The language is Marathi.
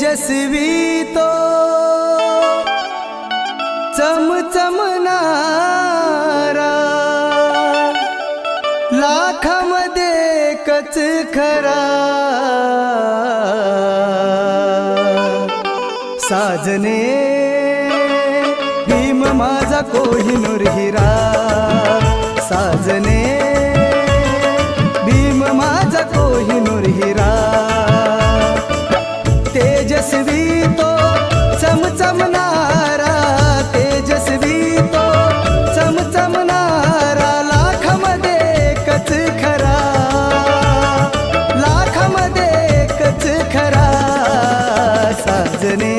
तेजस्वी तो चमचमणारा, लाखामध्ये एकच खरा, साजने भीम माझा कोहिनूर हिरा, साजने भीम माझा कोहिनूर हिरा. तेजस्वी तो चमचमणारा, तेजस्वी तो चमचमणारा, लाखामध्ये एकच खरा, लाखामध्ये एकच खरा, साजने